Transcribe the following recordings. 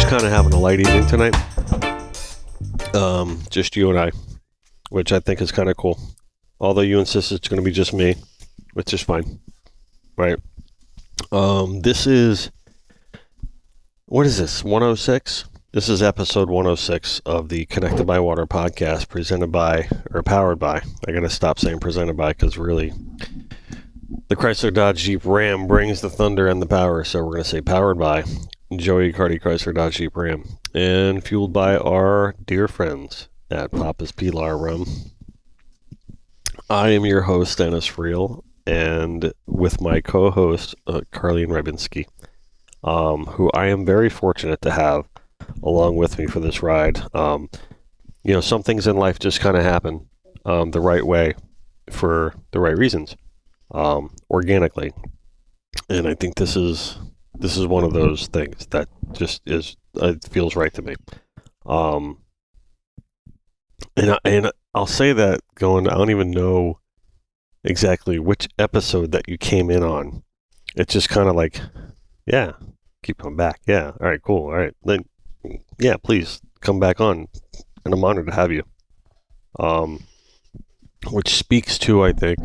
just kind of having a light evening tonight. Just you and I, which I think is kind of cool. Although you insist it's going to be just me, which is fine, right? This is, what is this, 106? This is episode 106 of the Connected by Water podcast, presented by, or powered by. I got to stop saying presented by, because really, the Chrysler Dodge Jeep Ram brings the thunder and the power, so we're going to say powered by Joey Cardi Chrysler Dodge Jeep Ram, and fueled by our dear friends at Papa's Pilar Rum. I am your host, Dennis Friel, and with my co-host, Karlene Rybinski, who I am very fortunate to have along with me for this ride. Some things in life just kind of happen the right way for the right reasons, organically. And I think this is one of those things that just is, it feels right to me. And I'll say that I don't even know exactly which episode that you came in on. It's just kind of like, yeah, keep coming back. Yeah. All right, cool. All right. Then, yeah, please come back on. And I'm honored to have you. Which speaks to, I think,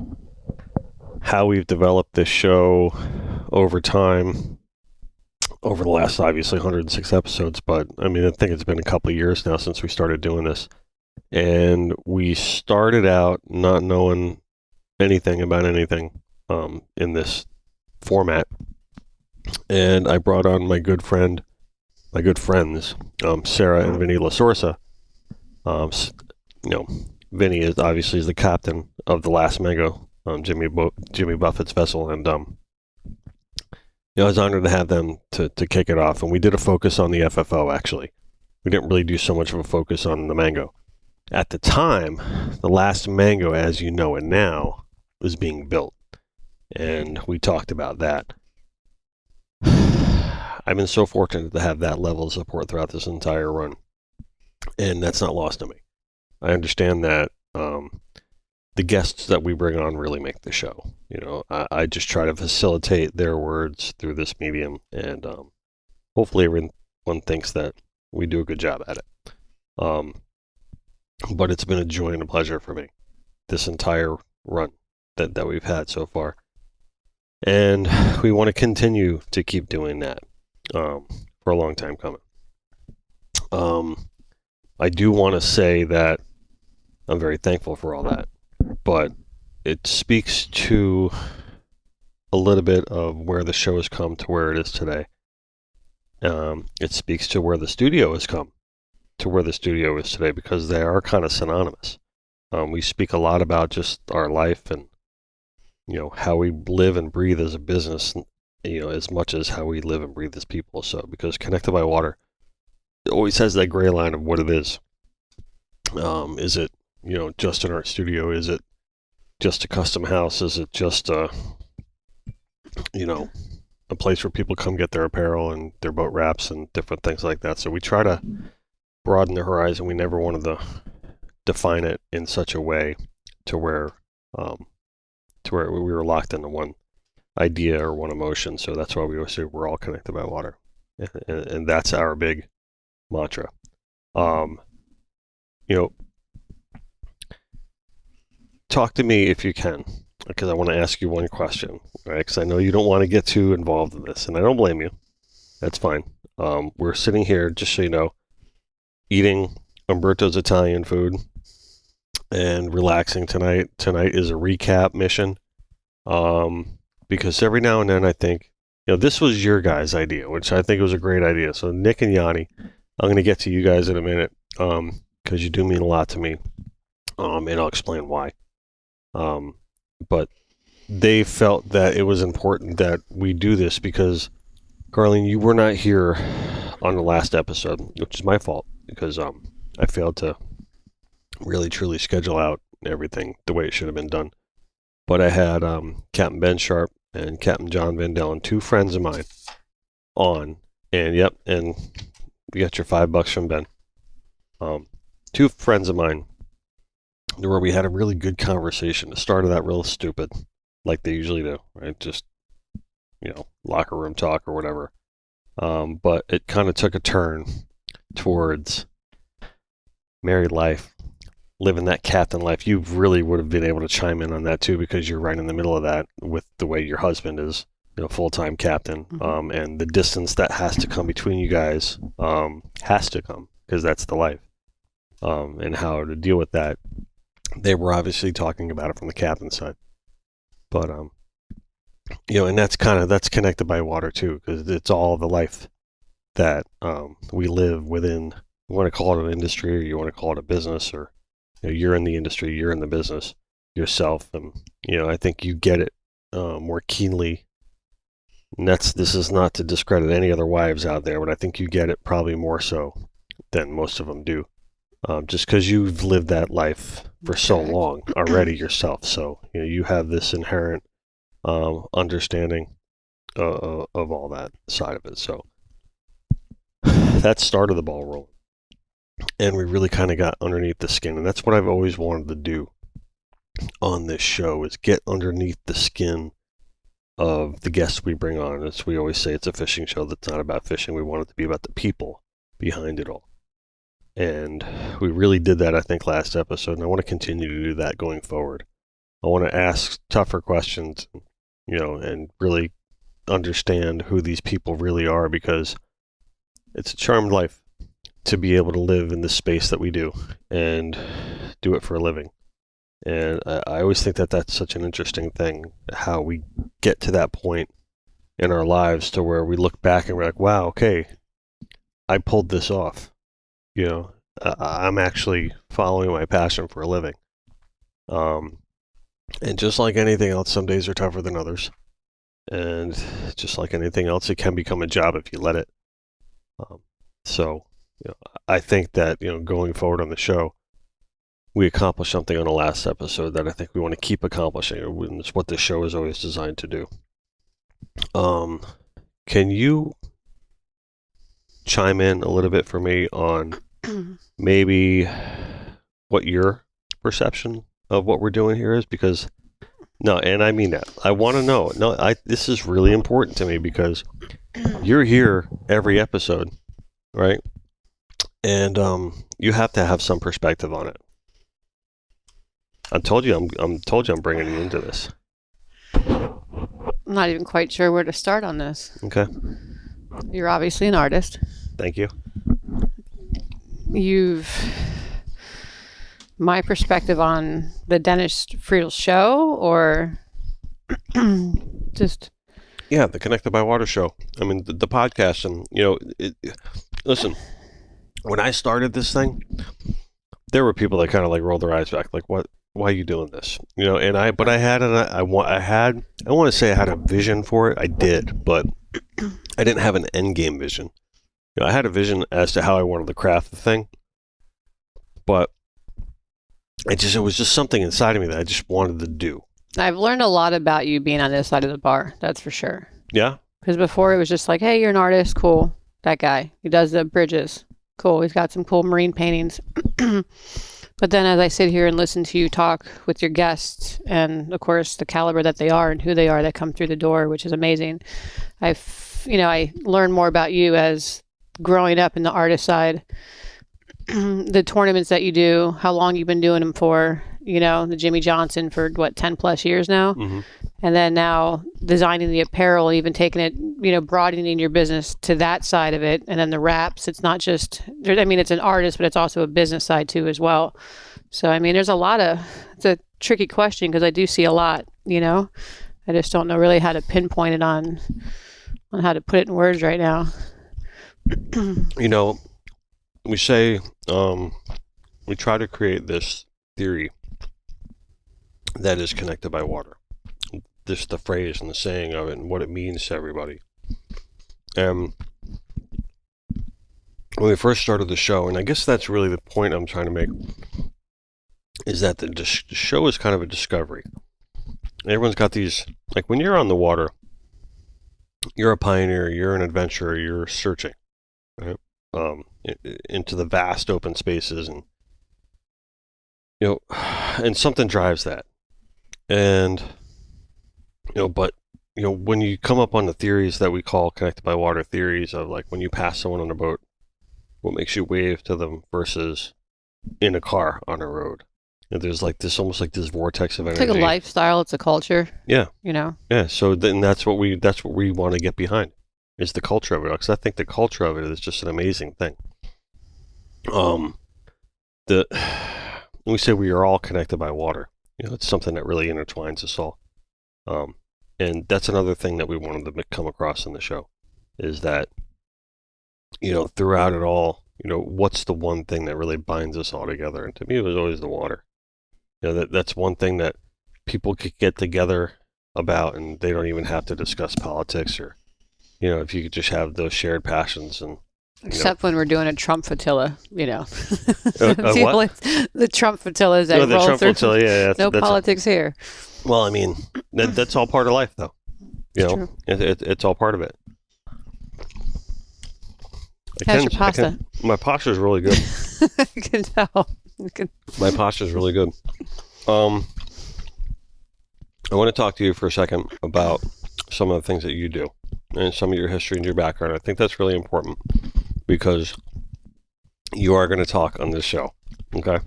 how we've developed this show over time, over the last, obviously, 106 episodes. But, I mean, I think it's been a couple of years now since we started doing this. And we started out not knowing anything about anything in this format. And I brought on my good friends, Sarah and Vinny La Sorsa. Vinny is obviously the captain of the Last Mango, Jimmy Buffett's vessel, and I was honored to have them to kick it off. And we did a focus on the FFO. Actually, we didn't really do so much of a focus on the mango. At the time, the Last Mango, as you know it now, was being built, and we talked about that. I've been so fortunate to have that level of support throughout this entire run, and that's not lost to me. I understand that the guests that we bring on really make the show. I just try to facilitate their words through this medium, and hopefully everyone thinks that we do a good job at it. But it's been a joy and a pleasure for me, this entire run that we've had so far. And we want to continue to keep doing that for a long time coming. I do want to say that I'm very thankful for all that, but it speaks to a little bit of where the show has come to where it is today. It speaks to where the studio has come to where the studio is today, because they are kind of synonymous. We speak a lot about just our life and how we live and breathe as a business, as much as how we live and breathe as people. So, because Connected by Water always has that gray line of what it is. Is it, just an art studio? Is it just a custom house? Is it just a place where people come get their apparel and their boat wraps and different things like that? So we try to broaden the horizon. We never wanted to define it in such a way to where we were locked into one idea or one emotion. So that's why we always say we're all connected by water, and that's our big mantra. Talk to me if you can, because I want to ask you one question, right? Because I know you don't want to get too involved in this, and I don't blame you. That's fine. We're sitting here, just so you know, eating Umberto's Italian food and relaxing tonight. Tonight is a recap mission, because every now and then I think, this was your guys' idea, which I think was a great idea. So Nick and Yanni, I'm going to get to you guys in a minute, because you do mean a lot to me, and I'll explain why. But they felt that it was important that we do this because, Karlene, you were not here on the last episode, which is my fault, because I failed to really truly schedule out everything the way it should have been done. But I had Captain Ben Sharp and Captain John Van Dellen, two friends of mine, on, and you got your $5 from Ben. Two friends of mine, where we had a really good conversation. It started out real stupid, like they usually do, right? Just, locker room talk or whatever. But it kind of took a turn towards married life, living that captain life. You really would have been able to chime in on that too, because you're right in the middle of that with the way your husband is, full-time captain, and the distance that has to come between you guys has to come, because that's the life, and how to deal with that. They were obviously talking about it from the captain's side, but and that's connected by water too, because it's all the life that we live within. You want to call it an industry, or you want to call it a business, or you're in the industry, you're in the business yourself, and I think you get it more keenly. And this is not to discredit any other wives out there, but I think you get it probably more so than most of them do, just because you've lived that life for so long already yourself. So you have this inherent understanding of all that side of it. So that started the ball rolling, and we really kind of got underneath the skin, and that's what I've always wanted to do on this show, is get underneath the skin of the guests we bring on. As we always say, it's a fishing show that's not about fishing. We want it to be about the people behind it all, and we really did that, I think, last episode, and I want to continue to do that going forward. I want to ask tougher questions, and really understand who these people really are, because it's a charmed life to be able to live in the space that we do and do it for a living. And I always think that that's such an interesting thing, how we get to that point in our lives to where we look back and we're like, wow, okay, I pulled this off. I'm actually following my passion for a living. And just like anything else, some days are tougher than others. And just like anything else, it can become a job if you let it. So I think that, going forward on the show, we accomplished something on the last episode that I think we want to keep accomplishing. It's what this show is always designed to do. Can you chime in a little bit for me on maybe what your perception of what we're doing here is? Because, no, and I mean that. I want to know. No, this is really important to me, because you're here every episode, right? And you have to have some perspective on it. I'm told you I'm bringing you into this. I'm not even quite sure where to start on this. Okay. You're obviously an artist. Thank you. My perspective on the Dennis Friel show, or just... Yeah, the Connected by Water show. I mean, the podcast, and, listen, when I started this thing, there were people that kind of like rolled their eyes back, like, what? Why are you doing this? And I want to say I had a vision for it. I did, but I didn't have an end game vision. I had a vision as to how I wanted to craft the thing, but it was just something inside of me that I just wanted to do. I've learned a lot about you being on this side of the bar. That's for sure. Yeah. Because before it was just like, hey, you're an artist. Cool. That guy. He does the bridges. Cool. He's got some cool marine paintings. But then as I sit here and listen to you talk with your guests, and of course the caliber that they are and who they are that come through the door, which is amazing, I learn more about you as growing up in the artist side, the tournaments that you do, how long you've been doing them for, the Jimmy Johnson for 10 plus years now. Mm-hmm. And then now designing the apparel, even taking it, broadening your business to that side of it. And then the wraps, it's not just, it's an artist, but it's also a business side too as well. So, there's it's a tricky question, because I do see a lot, I just don't know really how to pinpoint it on how to put it in words right now. We say, we try to create this theory that is connected by water. This, the phrase and the saying of it, and what it means to everybody. When we first started the show, and I guess that's really the point I'm trying to make, is that the show is kind of a discovery. Everyone's got these, like, when you're on the water, you're a pioneer, you're an adventurer, you're searching, right? Into the vast open spaces, and and something drives that. And but when you come up on the theories that we call connected by water theories of like when you pass someone on a boat, what makes you wave to them versus in a car on a road. And there's like this almost like this vortex of It's energy. like a lifestyle. It's a culture. Yeah. Yeah. So then that's what we want to get behind is the culture of it, because I think the culture of it is just an amazing thing. The we say we are all connected by water. It's something that really intertwines us all. And that's another thing that we wanted to come across in the show is that, throughout it all, what's the one thing that really binds us all together? And to me, it was always the water. That's one thing that people could get together about, and they don't even have to discuss politics or, if you could just have those shared passions and. Except when we're doing a Trump flotilla, What? The Trump flotillas that the roll Trump through. flotilla, yeah. No politics here. Well, I mean, that's all part of life, though. True. It's all part of it. How's your pasta? My posture's really good. I can tell. My posture's really good. I want to talk to you for a second about some of the things that you do and some of your history and your background. I think that's really important because you are going to talk on this show. Okay.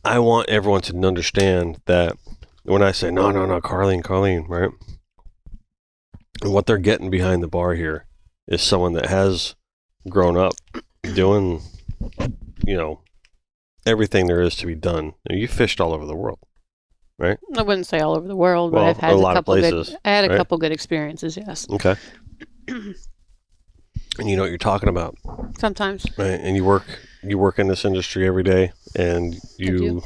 I want everyone to understand that when I say, no, Karlene, right? And what they're getting behind the bar here is someone that has grown up doing, everything there is to be done. You fished all over the world, right? I wouldn't say all over the world, but Well, I've had a lot of couple places, good. I had a right? couple good experiences. Yes. Okay. And you know what you're talking about, Sometimes. right? And you work in this industry every day, and you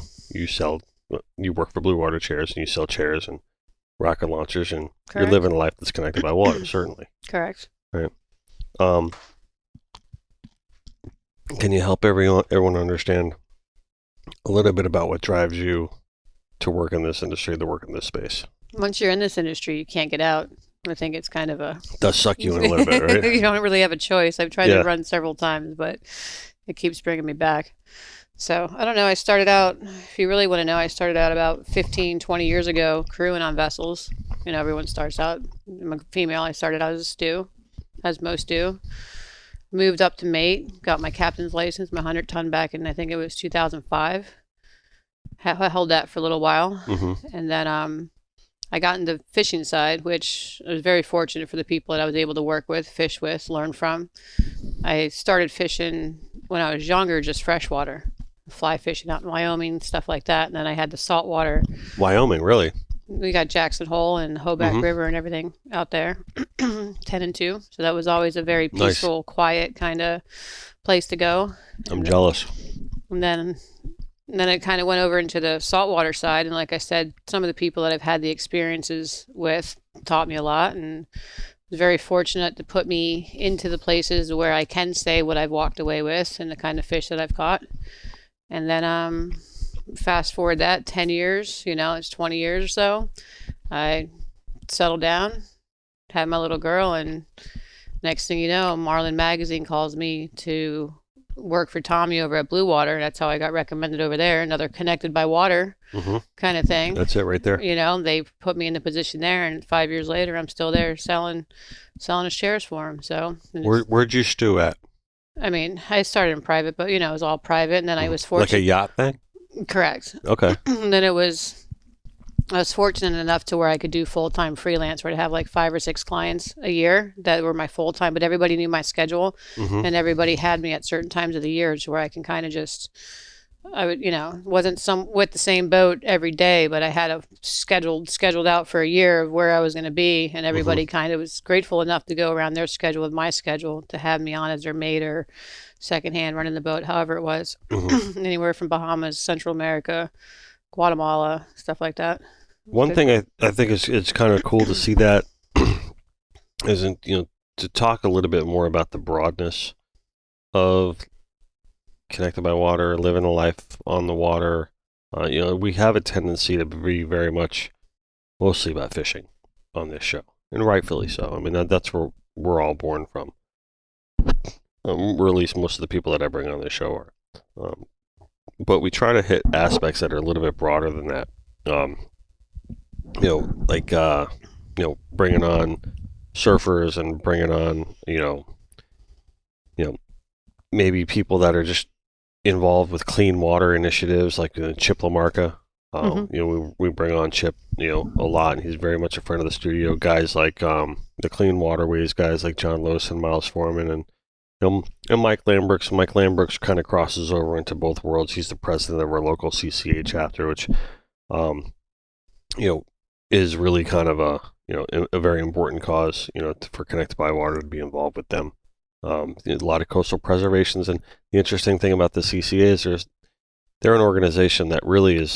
work for Blue Water Chairs, and you sell chairs and rocket launchers, and Correct. you're living a life that's connected by water, certainly. Correct. Can you help everyone understand a little bit about what drives you to work in this industry, to work in this space? Once you're in this industry, you can't get out. I think it's kind of a. It does suck you in a little bit, right? You don't really have a choice. I've tried Yeah. to run several times, but it keeps bringing me back. So I don't know. I started out, if you really want to know, I started out about 15, 20 years ago crewing on vessels. Everyone starts out. I'm a female. I started out as a stew, as most do. Moved up to mate, got my captain's license, my 100-ton back in, I think it was 2005. I held that for a little while. Mm-hmm. And then I got into fishing side, which I was very fortunate for the people that I was able to work with, fish with, learn from. I started fishing when I was younger, just freshwater, fly fishing out in Wyoming, stuff like that. And then I had the saltwater. Wyoming, really? We got Jackson Hole and Hoback Mhm. River and everything out there, 10 and 2. So that was always a very Nice. peaceful, quiet kind of place to go. I'm jealous. And then it kind of went over into the saltwater side. And like I said, some of the people that I've had the experiences with taught me a lot, and was very fortunate to put me into the places where I can say what I've walked away with and the kind of fish that I've caught. And then fast forward that 10 years, it's 20 years or so. I settled down, had my little girl, and next thing you know, Marlin Magazine calls me to work for Tommy over at Blue Water. That's how I got recommended over there. Another connected by water Mm-hmm. kind of thing. That's it right there. They put me in the position there, and 5 years later, I'm still there selling his chairs for him. So, Where'd you stew at? I mean, I started in private, but it was all private, and then I was fortunate. Like a yacht thing? Correct. Okay. And then I was fortunate enough to where I could do full-time freelance, where I'd have like 5 or 6 clients a year that were my full-time, but everybody knew my schedule, Mm-hmm. and everybody had me at certain times of the year to where I can kind of just, I would, wasn't with the same boat every day, but I had a scheduled out for a year of where I was going to be, and everybody kind of was grateful enough to go around their schedule with my schedule to have me on as their mate or secondhand running the boat, however it was. Mm-hmm. Anywhere from Bahamas, Central America, Guatemala, stuff like that. One Good. thing I think it's kind of cool to see that isn't, to talk a little bit more about the broadness of connected by water, living a life on the water. We have a tendency to be very much mostly about fishing on this show, and rightfully so. I mean, that's where we're all born from. Or at least most of the people that I bring on this show are. But we try to hit aspects that are a little bit broader than that. like bringing on surfers and bringing on maybe people that are just involved with clean water initiatives like Chip Lamarca. We bring on Chip, a lot, and he's very much a friend of the studio. Guys like the Clean Waterways guys like John Lewis, Miles Foreman, and Mike Lambrooks. Mike Lambrooks kind of crosses over into both worlds. He's the president of our local CCA chapter, which, is really kind of a very important cause, for Connected by Water to be involved with them. A lot of coastal preservations, and the interesting thing about the CCA is they're an organization that really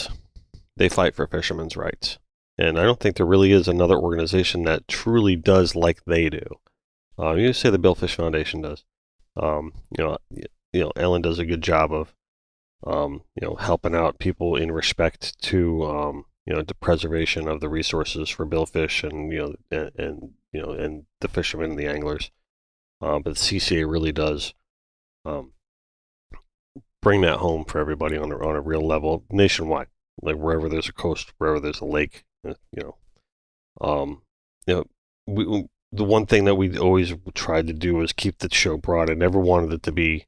they fight for fishermen's rights, and I don't think there really is another organization that truly does like they do. You say the Billfish Foundation does. Ellen does a good job of helping out people in respect to the preservation of the resources for billfish and the fishermen and the anglers. But the CCA really does bring that home for everybody on a real level nationwide, like wherever there's a coast, wherever there's a lake. The one thing that we always tried to do was keep the show broad. I never wanted it to be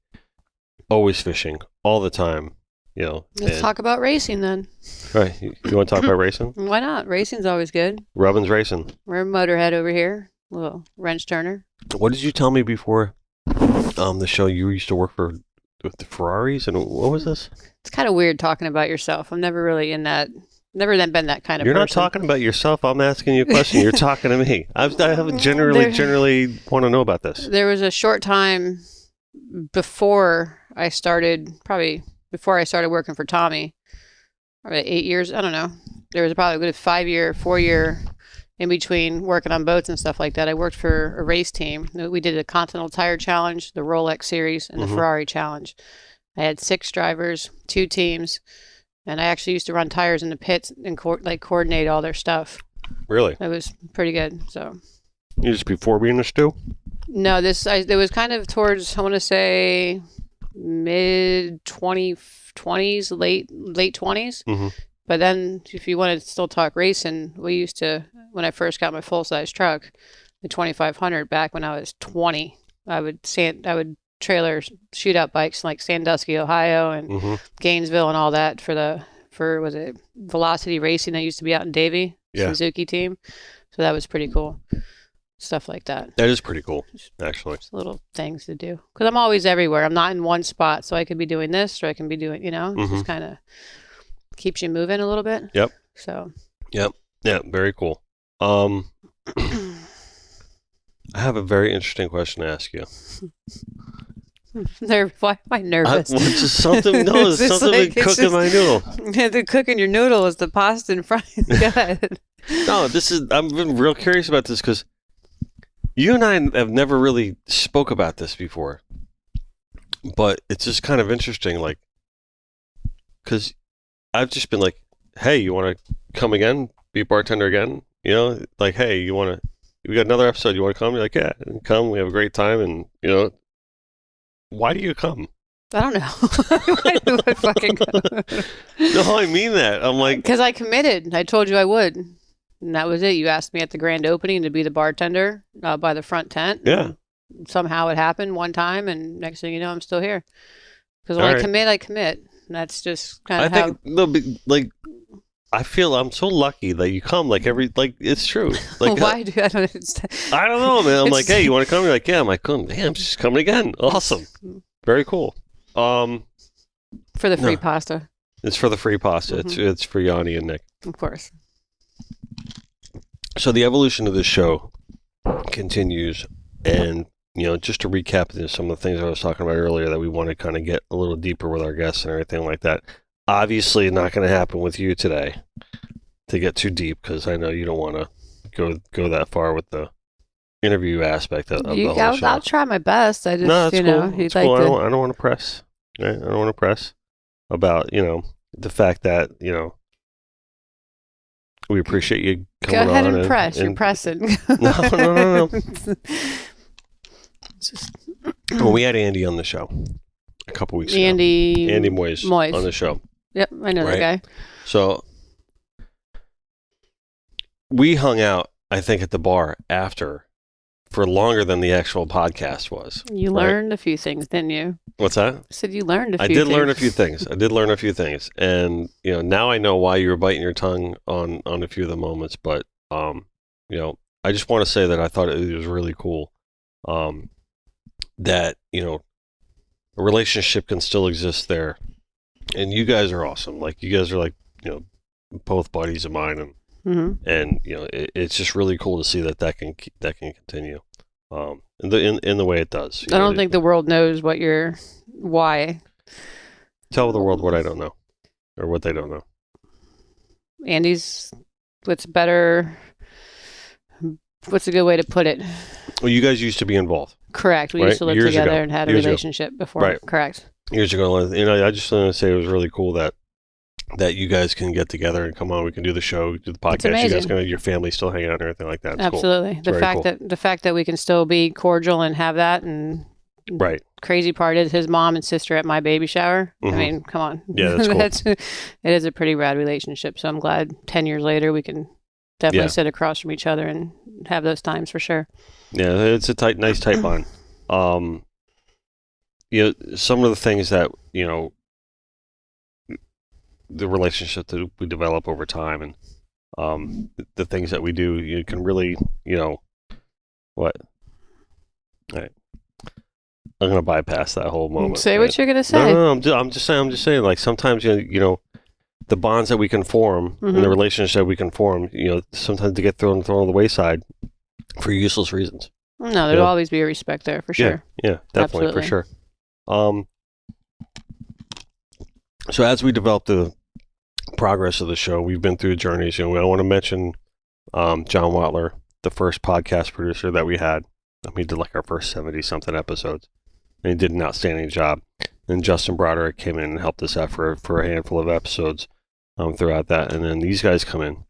always fishing all the time. Let's talk about racing then. Right. You want to talk about racing? Why not? Racing's always good. Robin's racing. We're a motorhead over here. Little wrench turner. What did you tell me before the show? You used to work with the Ferraris, and what was this? It's kind of weird talking about yourself. I'm never really in that. Never been that kind of You're person. not talking about yourself. I'm asking you a question. You're talking to me. I generally want to know about this. There was a short time before I started working for Tommy, probably 8 years. I don't know. There was probably a good 4-year in between working on boats and stuff like that. I worked for a race team. We did a Continental Tire Challenge, the Rolex Series, and the Ferrari Challenge. I had 6 drivers, 2 teams. And I actually used to run tires in the pits and coordinate all their stuff. Really? It was pretty good. So. You just before being a stew? No, it was kind of towards, I want to say, mid 20s, late 20s. Mm-hmm. But then, if you want to still talk racing, we used to, when I first got my full size truck, the 2500, back when I was 20, I would trailer shootout bikes like Sandusky, Ohio, and Gainesville, and all that for was it Velocity Racing that used to be out in Davie, Suzuki team. So that was pretty cool. Stuff like that. That is pretty cool, actually. Just little things to do because I'm always everywhere. I'm not in one spot, so I could be doing this or I can be doing, just kind of keeps you moving a little bit. Yep. So. Yep. Yeah. Very cool. I have a very interesting question to ask you. Why am I nervous? Something cooking my noodle. The cooking your noodle is the pasta and fry. Go ahead. No, I'm real curious about this because you and I have never really spoke about this before, but it's just kind of interesting, like, because I've just been like, hey, you want to come again, be a bartender again? Like, hey, we got another episode, you want to come? You're like, yeah, come, we have a great time, and, why do you come? I don't know. Why do I fucking go? No, I mean that. I'm like... Because I committed. I told you I would. And that was it. You asked me at the grand opening to be the bartender by the front tent. Yeah. Somehow it happened one time, and next thing you know, I'm still here. Because when I commit, I commit. And that's just kind of how... I feel I'm so lucky that you come it's true. Like, why do I don't I don't know, man. I'm like, hey, you want to come? You're like, yeah. I'm like, damn, I'm just coming again. Awesome. Very cool. For the free pasta. It's for the free pasta. It's for Yanni and Nick. Of course. So the evolution of this show continues, and just to recap some of the things I was talking about earlier that we want to kind of get a little deeper with our guests and everything like that. Obviously, not going to happen with you today to get too deep because I know you don't want to go that far with the interview aspect of the whole show. I'll try my best. I just, no, that's cool. He'd cool. like to... I don't want to press. Right? I don't want to press about the fact that we appreciate you coming on. Go ahead and press. You're pressing. No. Well, we had Andy on the show a couple weeks ago. Andy Moyes on the show. Yep, I know that guy. So we hung out, I think, at the bar after for longer than the actual podcast was. You learned a few things, didn't you? What's that? I said you learned a few I things. did learn a few things. And now I know why you were biting your tongue on a few of the moments. But I just want to say that I thought it was really cool that a relationship can still exist there, and you guys are awesome. Like, you guys are like both buddies of mine, and and it's just really cool to see that can continue in the way it does. I don't think the world knows why. Tell the world what I don't know, or what they don't know. Andy's what's better. What's a good way to put it? Well, you guys used to be involved. Correct. We used to live Years together ago. and had a Years ago. relationship before. Right. Correct. Years ago, I just want to say it was really cool that you guys can get together and come on. We can do the show, do the podcast. It's amazing. You guys can, your family still hang out and everything like that. It's Absolutely. Cool. The fact that we can still be cordial and have that, and right. Crazy part is his mom and sister at my baby shower. Mm-hmm. I mean, come on. Yeah, that's cool. It is a pretty rad relationship. So I'm glad 10 years later we can definitely sit across from each other and have those times for sure. Yeah, it's a nice tight bond. Some of the things that the relationship that we develop over time, and the things that we do, you can really, what? All right. I'm gonna bypass that whole moment. Say what you're gonna say. No, I'm just saying. Like, sometimes the bonds that we can form and the relationship that we can form, sometimes they get thrown on the wayside for useless reasons. No, there'll always be a respect there for sure. Yeah, definitely. Absolutely. For sure. So as we develop the progress of the show, we've been through journeys. I want to mention John Watler, the first podcast producer that we had. We did like our first 70 something episodes, and he did an outstanding job. And Justin Broderick came in and helped us out for a handful of episodes throughout that. And then these guys come in,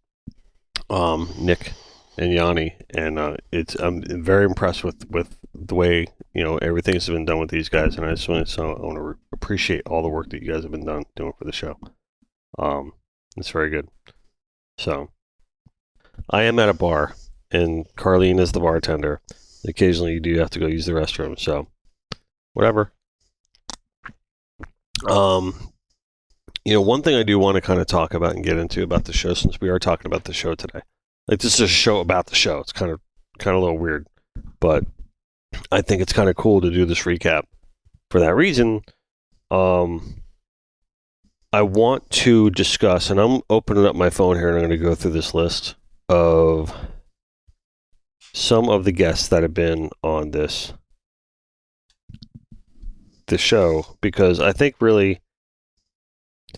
Nick and Yanni, and I'm very impressed with the way everything has been done with these guys. And I want to appreciate all the work that you guys have been doing for the show. It's very good. So I am at a bar, and Karlene is the bartender. Occasionally you do have to go use the restroom, so whatever. One thing I do want to kind of talk about and get into about the show, since we are talking about the show today. Like, this is a show about the show. It's kind of a little weird, but I think it's kind of cool to do this recap. For that reason, I want to discuss, and I'm opening up my phone here, and I'm going to go through this list of some of the guests that have been on this show, because I think really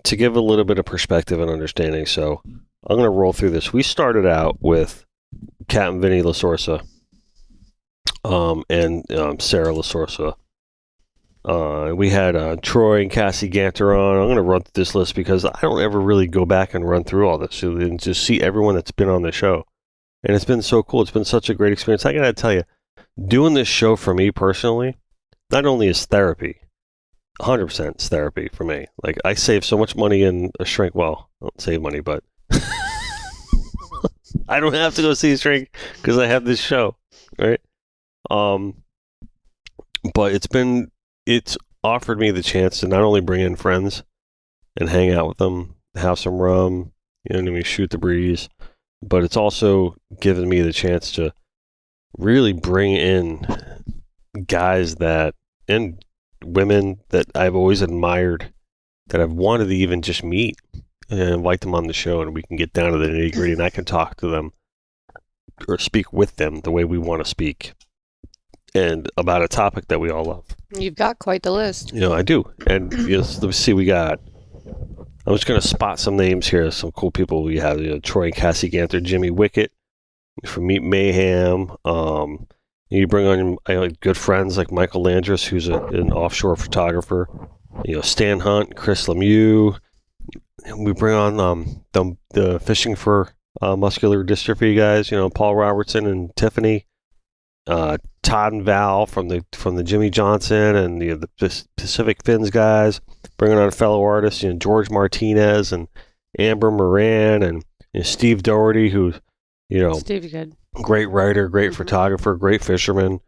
to give a little bit of perspective and understanding. So I'm going to roll through this. We started out with Captain Vinny LaSorsa and Sarah LaSorsa. We had Troy and Cassie Ganter on. I'm going to run through this list because I don't ever really go back and run through all this and just see everyone that's been on the show. And it's been so cool. It's been such a great experience. I got to tell you, doing this show for me personally, not only is therapy, 100% is therapy for me. Like, I save so much money in a shrink. Well, I don't save money, but I don't have to go see a shrink because I have this show, right? But it's offered me the chance to not only bring in friends and hang out with them, have some rum, shoot the breeze, but it's also given me the chance to really bring in guys and women that I've always admired, that I've wanted to even just meet and invite them on the show, and we can get down to the nitty gritty, and I can talk to them or speak with them the way we want to speak, and about a topic that we all love. You've got quite the list. I do. And let's see, I'm just going to spot some names here, some cool people we have. Troy and Cassie Ganter, Jimmy Wickett from Meat Mayhem. You bring on good friends like Michael Landris, who's an offshore photographer. Stan Hunt, Chris Lemieux. We bring on the fishing for muscular dystrophy guys. Paul Robertson and Tiffany. Todd and Val from the Jimmy Johnson and the Pacific Fins guys. Bringing on fellow artists, George Martinez and Amber Moran and Steve Doherty, who You know, Stevie good. great writer, great Mhm. photographer, great fisherman,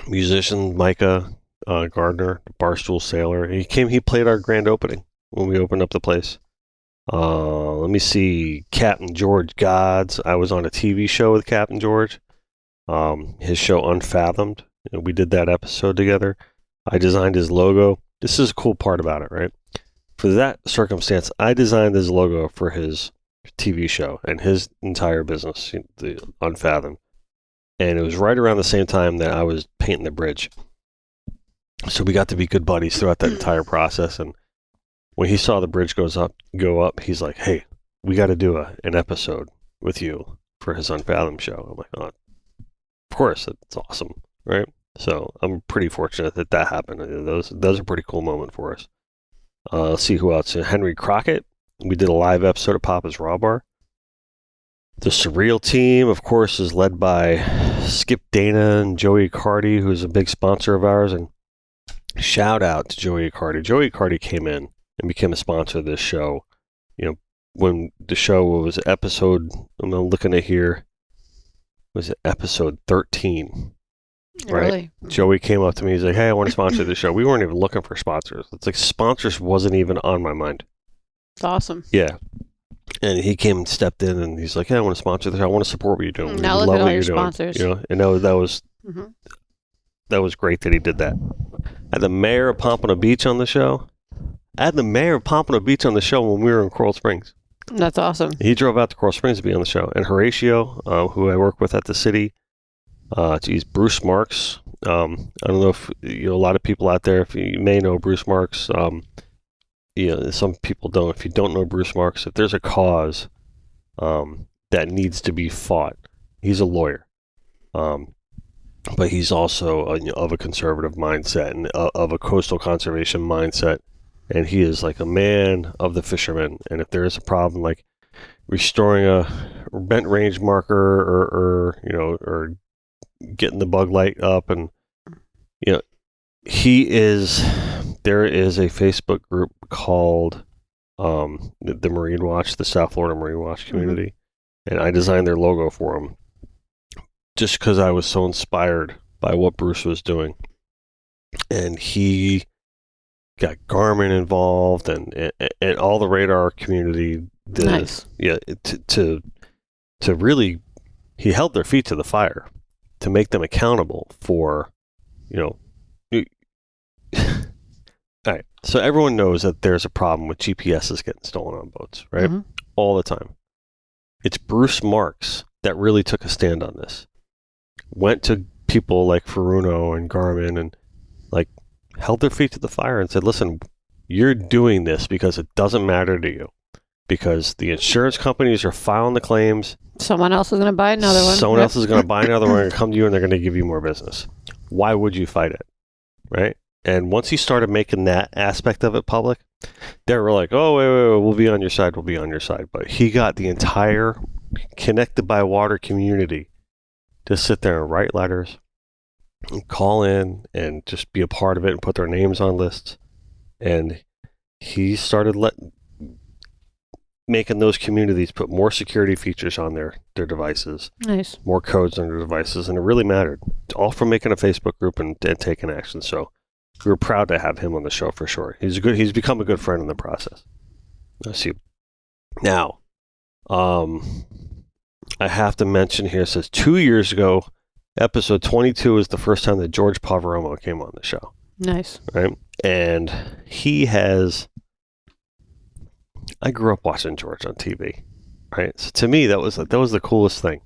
musician, Micah Gardner, Barstool Sailor. He played our grand opening when we opened up the place. Let me see, Captain George Gods. I was on a TV show with Captain George. His show Unfathomed. We did that episode together. I designed his logo. This is a cool part about it, right? For that circumstance, I designed his logo for his TV show and his entire business, the Unfathomed. And it was right around the same time that I was painting the bridge. So we got to be good buddies throughout that entire process. And when he saw the bridge go up, he's like, "Hey, we got to do an episode with you for his Unfathomed show." I'm like, "Oh, of course, it's awesome, right?" So I'm pretty fortunate that happened. Those are a pretty cool moment for us. Let's see who else. Henry Crockett. We did a live episode of Papa's Raw Bar. The Surreal team, of course, is led by Skip Dana and Joey Cardi, who's a big sponsor of ours. And shout out to Joey Cardi. Joey Cardi came in and became a sponsor of this show. When the show was episode, I'm looking at here, was it episode 13? Right. Really? Joey came up to me. He's like, "Hey, I want to sponsor the show." We weren't even looking for sponsors. It's like sponsors wasn't even on my mind. It's awesome. Yeah. And he came and stepped in, and he's like, "Hey, I want to sponsor this. I want to support what you're doing. Now We look love at all what your you're doing." sponsors. And that was Hmm. that was great that he did that. I had the mayor of Pompano Beach on the show. When we were in Coral Springs. That's awesome. He drove out to Coral Springs to be on the show. And Horatio, who I work with at the city, Bruce Marks. I don't know if a lot of people out there, if you may know Bruce Marks. Some people don't. If you don't know Bruce Marks, if there's a cause that needs to be fought, he's a lawyer. But he's also of a conservative mindset and of a coastal conservation mindset. And he is like a man of the fishermen. And if there is a problem, like restoring a bent range marker or getting the bug light up, and there is a Facebook group called the Marine Watch, the South Florida Marine Watch community, and I designed their logo for them just because I was so inspired by what Bruce was doing. And he got Garmin involved and all the radar community. Nice. Yeah, to really, he held their feet to the fire to make them accountable for, all right. So everyone knows that there's a problem with GPSs getting stolen on boats, right? Mm-hmm. All the time. It's Bruce Marks that really took a stand on this. Went to people like Furuno and Garmin and held their feet to the fire and said, "Listen, you're doing this because it doesn't matter to you. Because the insurance companies are filing the claims. Someone else is going to buy another one. Someone else is going to buy another one and come to you and they're going to give you more business. Why would you fight it?" Right? And once he started making that aspect of it public, they were like, "Oh, wait, we'll be on your side. We'll be on your side." But he got the entire Connected by Water community to sit there and write letters and call in and just be a part of it and put their names on lists. And he started making those communities put more security features on their devices. Nice. More codes on their devices, and it really mattered. All from making a Facebook group and taking action. So we were proud to have him on the show for sure. He's become a good friend in the process. Let's see. Now, I have to mention here, it says 2 years ago, episode 22 is the first time that George Pavaromo came on the show. Nice. Right? And I grew up watching George on TV. Right? So to me, that was the coolest thing.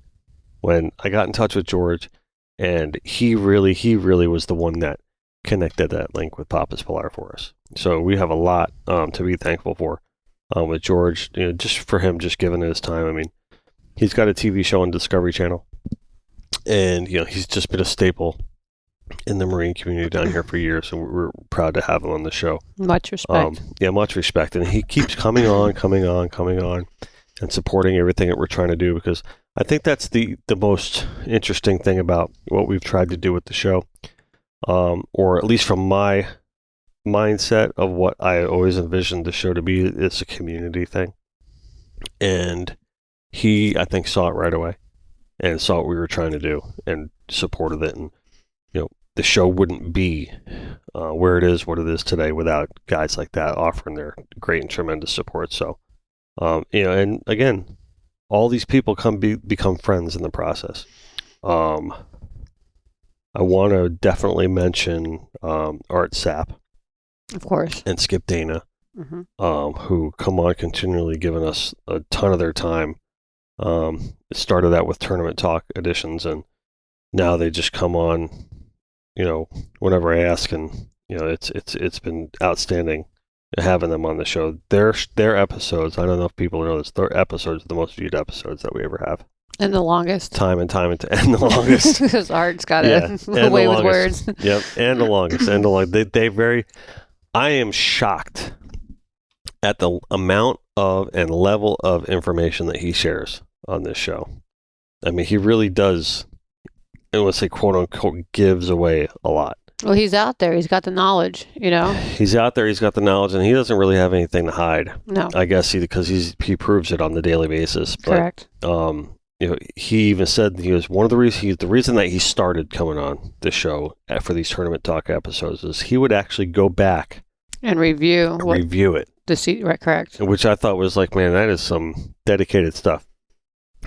When I got in touch with George, and he really was the one that connected that link with Papa's Pilar for us. So we have a lot to be thankful for with George, just for him just giving his time. I mean, he's got a TV show on Discovery Channel, and he's just been a staple in the marine community down here for years, and we're proud to have him on the show. Much respect. Much respect, and he keeps coming on, and supporting everything that we're trying to do, because I think that's the most interesting thing about what we've tried to do with the show, or at least from my mindset of what I always envisioned the show to be. It's a community thing, and he, I think, saw it right away and saw what we were trying to do and supported it. And, the show wouldn't be where it is, what it is today without guys like that offering their great and tremendous support. So, and again, all these people become friends in the process. I want to definitely mention Art Sapp, Of course. and Skip Dana, who come on continually giving us a ton of their time. It started out with Tournament Talk editions, and now they just come on, whenever I ask, and it's been outstanding having them on the show. Their episodes, I don't know if people know this, their episodes are the most viewed episodes that we ever have. And the longest. Time and and the longest. Because Art's got a way with words. Yep, and the longest. I am shocked at the amount of and level of information that he shares on this show. I mean, he really does, I would say, quote unquote, gives away a lot. Well, he's out there. He's got the knowledge, He's out there. He's got the knowledge, and he doesn't really have anything to hide. No. I guess because he proves it on the daily basis. Correct. But, he even said he was one of the reasons. The reason that he started coming on the show for these Tournament Talk episodes is he would actually go back and review it. Right, correct. Which I thought was like, man, that is some dedicated stuff.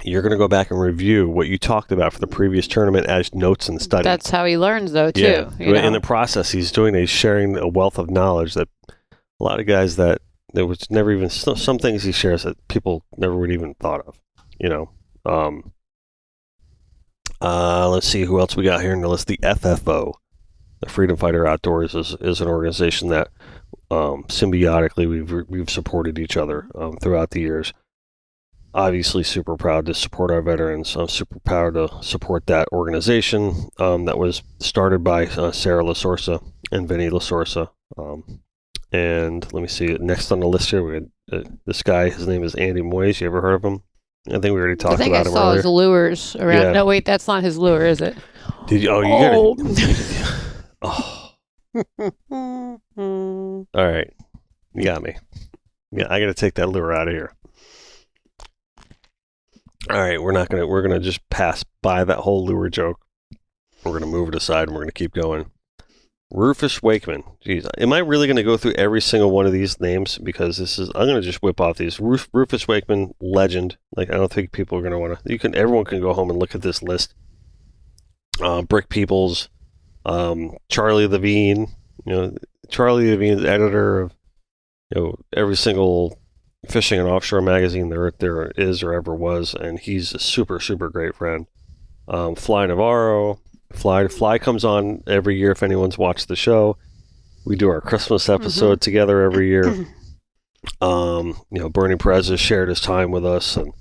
You're going to go back and review what you talked about for the previous tournament as notes and studies. That's how he learns, though, too. Yeah. In the process, he's sharing a wealth of knowledge that a lot of guys that there was never even some things he shares that people never would even thought of. Let's see who else we got here in the list. The FFO, the Freedom Fighter Outdoors, is an organization that symbiotically we've supported each other throughout the years. Obviously, super proud to support our veterans. I'm super proud to support that organization that was started by Sarah LaSorsa and Vinny LaSorsa. And let me see, next on the list here, we had this guy. His name is Andy Moyes. You ever heard of him? I think we already talked about him earlier. I think I saw his lures around. Yeah. No, wait, that's not his lure, is it? Did you? Oh, you gotta. Oh. All right, you got me. Yeah, I got to take that lure out of here. All right, we're gonna just pass by that whole lure joke. We're gonna move it aside and we're gonna keep going. Rufus Wakeman. Jeez, am I really gonna go through every single one of these names? Because I'm gonna just whip off these. Rufus Wakeman, legend. Like, I don't think people are gonna want to. Everyone can go home and look at this list. Brick Peoples, Charlie Levine. Charlie Levine's editor of every single fishing and offshore magazine there is or ever was, and he's a super, super great friend. Fly Navarro. Fly comes on every year if anyone's watched the show. We do our Christmas episode together every year. Bernie Perez has shared his time with us, and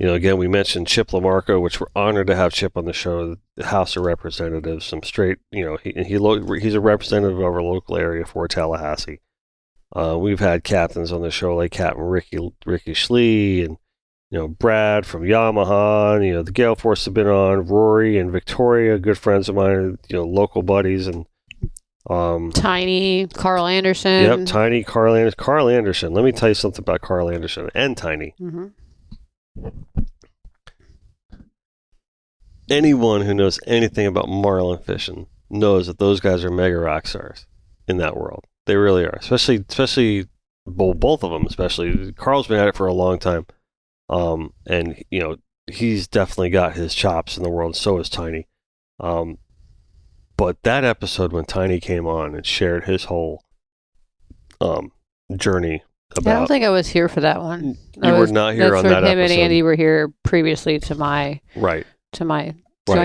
again, we mentioned Chip LaMarco, which we're honored to have Chip on the show. The House of Representatives, some straight, he's a representative of our local area for Tallahassee. We've had captains on the show like Captain Ricky Schlee and Brad from Yamaha. The Gale Force have been on. Rory and Victoria, good friends of mine. Local buddies, and Tiny, Carl Anderson. Yep, Tiny, Carl Anderson. Carl Anderson. Let me tell you something about Carl Anderson and Tiny. Anyone who knows anything about marlin fishing knows that those guys are mega rock stars in that world. They really are, especially both of them. Especially Carl's been at it for a long time, and he's definitely got his chops in the world. So is Tiny, but that episode when Tiny came on and shared his whole journey. I don't think I was here for that one. You were not here on that episode. Him and Andy were here previously to my joining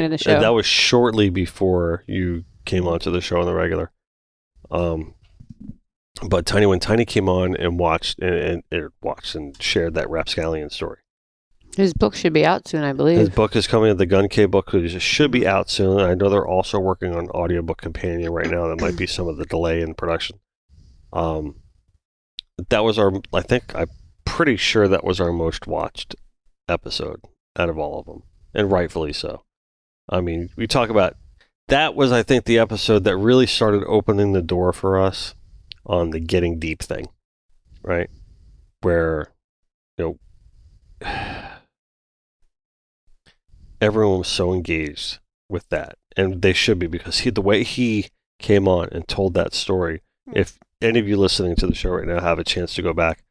the show. And that was shortly before you came onto the show on the regular. But when Tiny came on and watched and shared that rapscallion story. His book should be out soon, I believe. His book is coming. The Gun K book should be out soon. I know they're also working on audiobook companion right now. That might be some of the delay in production. That was I'm pretty sure that was our most watched episode out of all of them, and rightfully so. I mean, we talk about that was, I think, the episode that really started opening the door for us on the getting deep thing, right? Where, everyone was so engaged with that, and they should be, because the way he came on and told that story. If any of you listening to the show right now have a chance to go back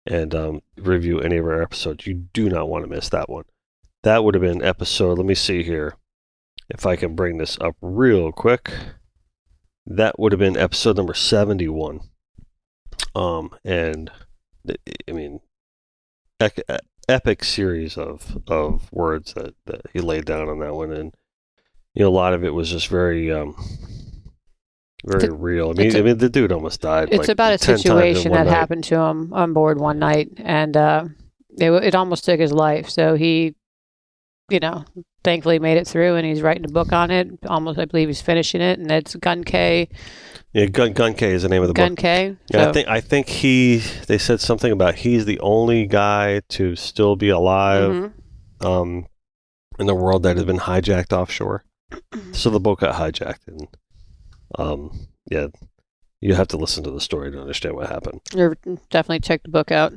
and review any of our episodes, you do not want to miss that one. That would have been episode. Let me see here, if I can bring this up real quick. That would have been episode number 71. And I mean, epic series of words that he laid down on that one, and a lot of it was just very real. I mean, the dude almost died. It's about a situation that happened to him on board one night, and it almost took his life. So he, thankfully made it through, and he's writing a book on it. Almost, I believe he's finishing it, and it's Gun K. Yeah, Gun K is the name of the book. Gun K. Yeah, I think they said something about he's the only guy to still be alive in the world that has been hijacked offshore. So the boat got hijacked, and yeah, you have to listen to the story to understand what happened. Definitely check the book out.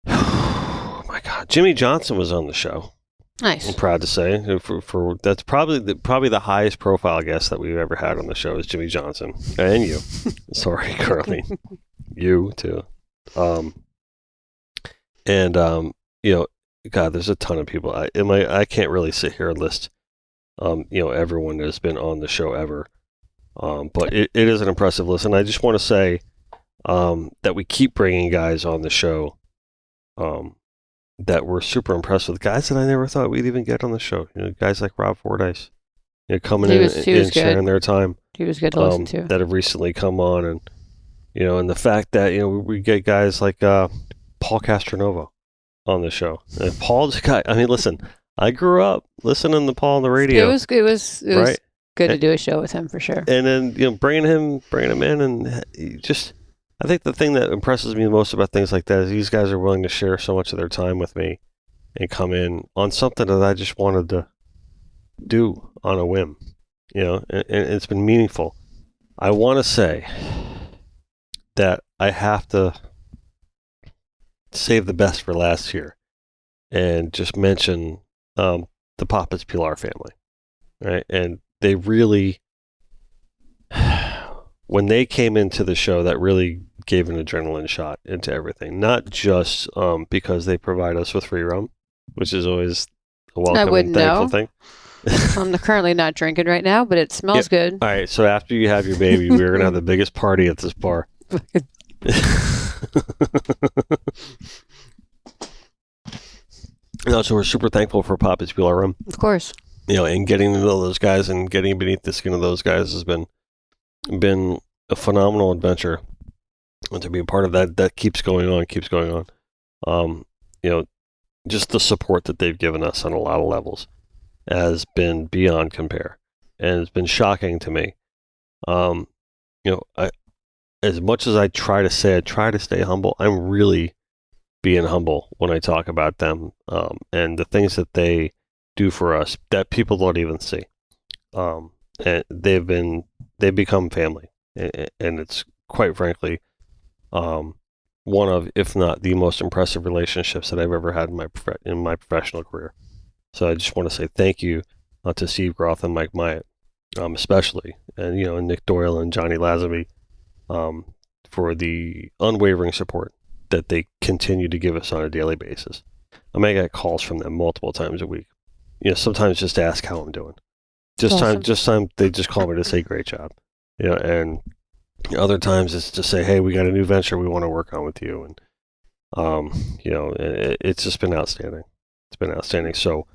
Oh my God, Jimmy Johnson was on the show. Nice. I'm proud to say, for that's probably the highest profile guest that we've ever had on the show is Jimmy Johnson, and you. Sorry, Karlene. You too. God, there's a ton of people. I can't really sit here and list, everyone that's been on the show ever. But it is an impressive list, and I just want to say that we keep bringing guys on the show that we're super impressed with, guys that I never thought we'd even get on the show. Guys like Rob Fordyce, coming in and sharing their time. He was good to listen to. That have recently come on, and and the fact that we get guys like Paul Castronovo on the show. And Paul's a guy. I mean, listen, I grew up listening to Paul on the radio. It was right? Good to do a show with him for sure. And then bringing him in, and I think the thing that impresses me the most about things like that is these guys are willing to share so much of their time with me and come in on something that I just wanted to do on a whim, and it's been meaningful. I want to say that I have to save the best for last here and just mention the Papas Pilar family, right? And they really, when they came into the show, that really gave an adrenaline shot into everything. Not just because they provide us with free rum, which is always a welcome and thankful thing. I'm currently not drinking right now, but it smells good. All right, so after you have your baby, we're going to have the biggest party at this bar. So we're super thankful for Papa's Pilar Rum. Of course. And getting to know those guys and getting beneath the skin of those guys has been a phenomenal adventure. And to be a part of that keeps going on. Just the support that they've given us on a lot of levels has been beyond compare, and it's been shocking to me. As much as I try to stay humble, I'm really being humble when I talk about them and the things that they do for us that people don't even see. And they've become family, and it's quite frankly one of, if not the most impressive relationships that I've ever had in my professional career. So I just want to say thank you to Steve Groth and Mike Myatt, especially, and and Nick Doyle and Johnny Lazenby, for the unwavering support that they continue to give us on a daily basis. I may get calls from them multiple times a week. Sometimes just to ask how I'm doing. Time they just call me to say great job. And other times it's to say, hey, we got a new venture we want to work on with you, and it's just been outstanding. It's been outstanding. So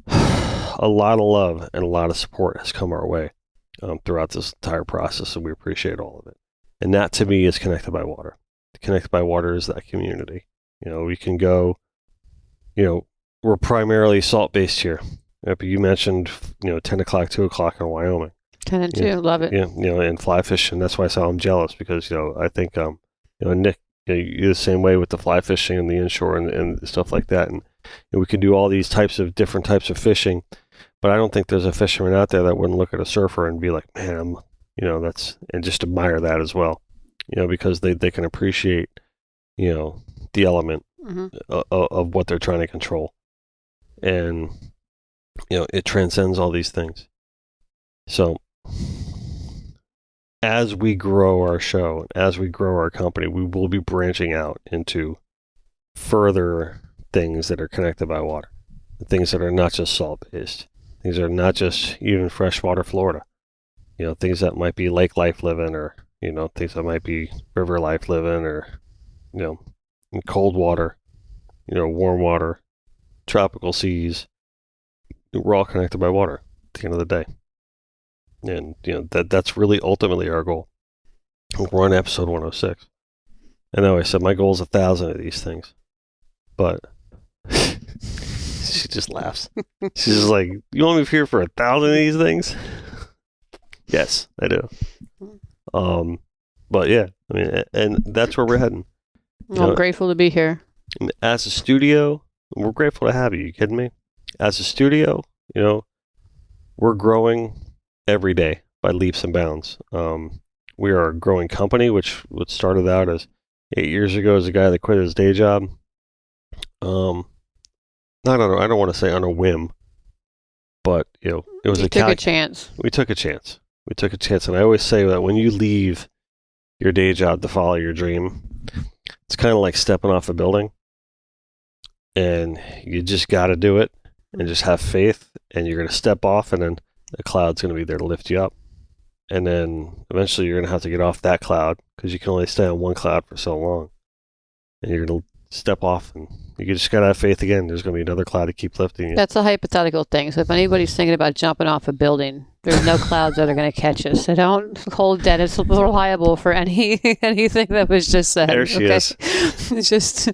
a lot of love and a lot of support has come our way throughout this entire process, and we appreciate all of it. And that, to me, is Connected by Water. Connected by Water is that community. We can go, we're primarily salt-based here. But you mentioned, 10 o'clock, 2 o'clock in Wyoming. 10 and 2, love it. And fly fishing. That's why I say I'm jealous, because, I think, Nick, you're the same way with the fly fishing and the inshore and stuff like that. And we can do all these different types of fishing, but I don't think there's a fisherman out there that wouldn't look at a surfer and be like, man, and just admire that as well, because they can appreciate, the element of what they're trying to control. And it transcends all these things. So as we grow our show, as we grow our company, we will be branching out into further things that are connected by water, things that are not just salt-based, things that are not just even freshwater Florida, things that might be lake life living, or, things that might be river life living, or, in cold water, warm water, tropical seas. We're all connected by water at the end of the day. And, that's really ultimately our goal. We're on episode 106. I know I said my goal is 1,000 of these things, but she just laughs. She's just like, you want me here for 1,000 of these things? Yes, I do. But yeah, I mean, and that's where we're heading. I'm grateful to be here. As a studio, we're grateful to have you. You kidding me? As a studio, we're growing every day by leaps and bounds. We are a growing company, which started out as 8 years ago as a guy that quit his day job. I don't want to say on a whim, but it was a chance. We took a chance. We took a chance, and I always say that when you leave your day job to follow your dream, it's kind of like stepping off a building, and you just got to do it, and just have faith, and you're going to step off, and then a cloud's going to be there to lift you up, and then eventually you're going to have to get off that cloud because you can only stay on one cloud for so long, and you're going to step off, and you just got to have faith again. There's going to be another cloud to keep lifting you. That's a hypothetical thing. So if anybody's thinking about jumping off a building, there's no clouds that are going to catch us. So don't hold Dennis reliable for anything that was just said. There she is. It's just,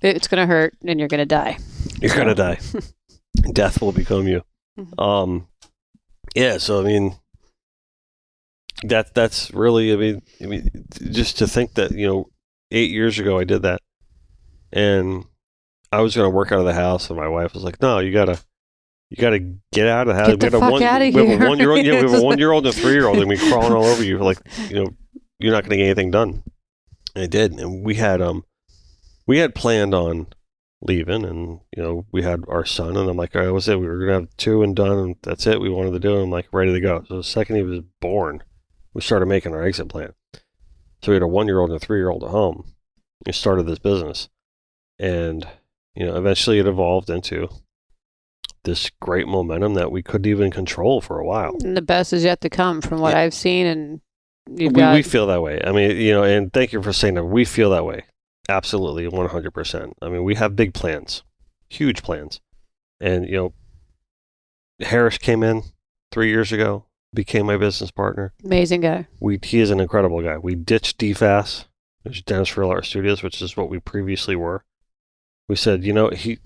it's going to hurt and you're going to die. You're going to die. Death will become you. Yeah, so I mean, that's really, I mean, just to think that, 8 years ago I did that, and I was going to work out of the house, and my wife was like, "No, you gotta get out of the house. Get the fuck out of here." We have a 1-year-old. Yeah, we have a 1-year-old and a 3-year-old, and we crawling all over you, like, you're not going to get anything done. And I did, and we had planned on leaving, and we had our son, and I'm like, all right, that was it. We were going to have 2 and done, and that's it. We wanted to do it. I'm like, ready to go. So the second he was born, we started making our exit plan. So we had a 1-year-old and a 3-year-old at home. We started this business, and eventually it evolved into this great momentum that we couldn't even control for a while. And the best is yet to come, from what I've seen, and we feel that way. I mean, and thank you for saying that. We feel that way, absolutely, 100%. I mean, we have big plans, huge plans, and Harris came in 3 years ago, became my business partner. Amazing guy. He is an incredible guy. We ditched DFAS, which is Dennis Friel Art Studios, which is what we previously were. We said, he's like,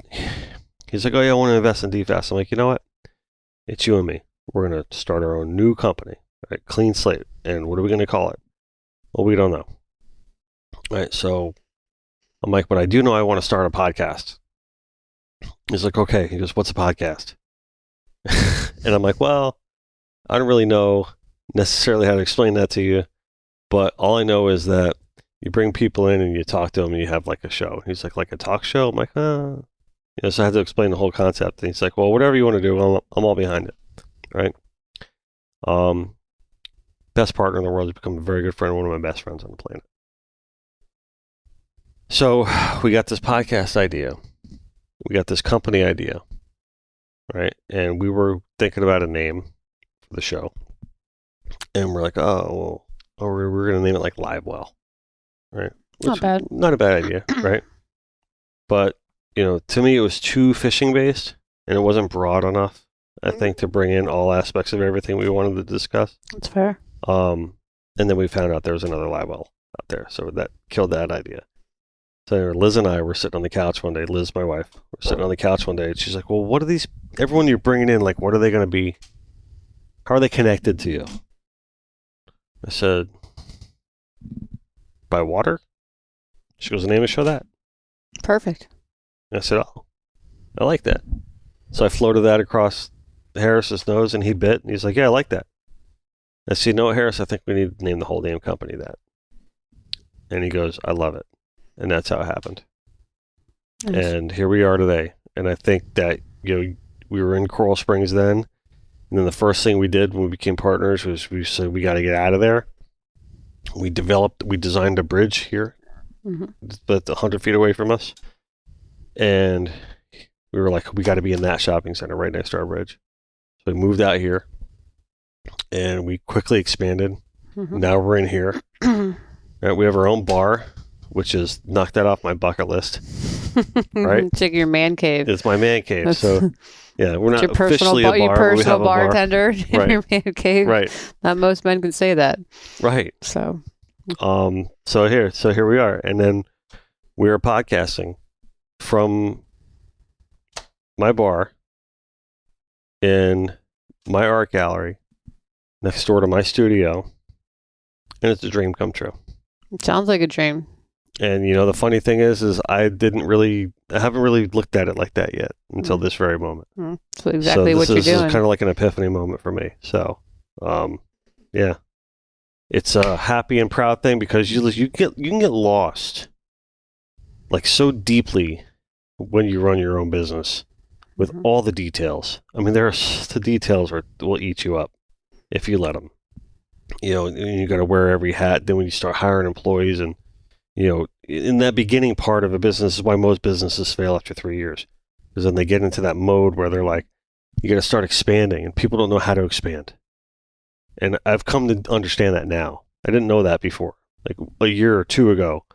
oh yeah, I want to invest in DFAS. I'm like, you know what? It's you and me. We're going to start our own new company, right? Clean slate. And what are we going to call it? Well, we don't know. Right. So I'm like, but I do know I want to start a podcast. He's like, okay. He goes, what's a podcast? And I'm like, well, I don't really know necessarily how to explain that to you, but all I know is that you bring people in and you talk to them and you have like a show. He's like a talk show? I'm like, so I had to explain the whole concept. And he's like, well, whatever you want to do, I'm all behind it. Right? Best partner in the world. He's become a very good friend, one of my best friends on the planet. So we got this podcast idea. We got this company idea. Right? And we were thinking about a name for the show. And we're like, we're going to name it like Livewell. Right? Not bad. Not a bad idea, right? But, to me it was too fishing based, and it wasn't broad enough, I think, to bring in all aspects of everything we wanted to discuss. That's fair. And then we found out there was another Livewell out there, so that killed that idea. So Liz and I were sitting on the couch one day, Liz, my wife, we're sitting on the couch one day, and she's like, well, what are everyone you're bringing in, like, what are they going to be? How are they connected to you? I said, by water? She goes, name a show that. Perfect. And I said, oh, I like that. So I floated that across Harris's nose, and he bit, and he's like, yeah, I like that. I said, no, Harris, I think we need to name the whole damn company that. And he goes, I love it. And that's how it happened. Nice. And here we are today. And I think that, we were in Coral Springs then. And then the first thing we did when we became partners was we said, we got to get out of there. We designed a bridge here that's 100 feet away from us. And we were like, we got to be in that shopping center right next to our bridge. So we moved out here and we quickly expanded. Now we're in here. Right, we have our own bar, which is knocked that off my bucket list. Right? It's like your man cave. It's my man cave. So, yeah, we're not your officially a bar. Your personal but we have bartender a bar. in your man cave. Right. Not most men can say that. Right. So here we are. And then we are podcasting from my bar in my art gallery next door to my studio. And it's a dream come true. It sounds like a dream. And the funny thing is I haven't really looked at it like that yet until this very moment. So exactly what you're doing. This is kind of like an epiphany moment for me. So, yeah, it's a happy and proud thing because you can get lost like so deeply when you run your own business with all the details. I mean, the details will eat you up if you let them. You got to wear every hat. Then when you start hiring employees and in that beginning part of a business is why most businesses fail after 3 years. Because then they get into that mode where they're like, you got to start expanding and people don't know how to expand. And I've come to understand that now. I didn't know that before. Like a year or two ago,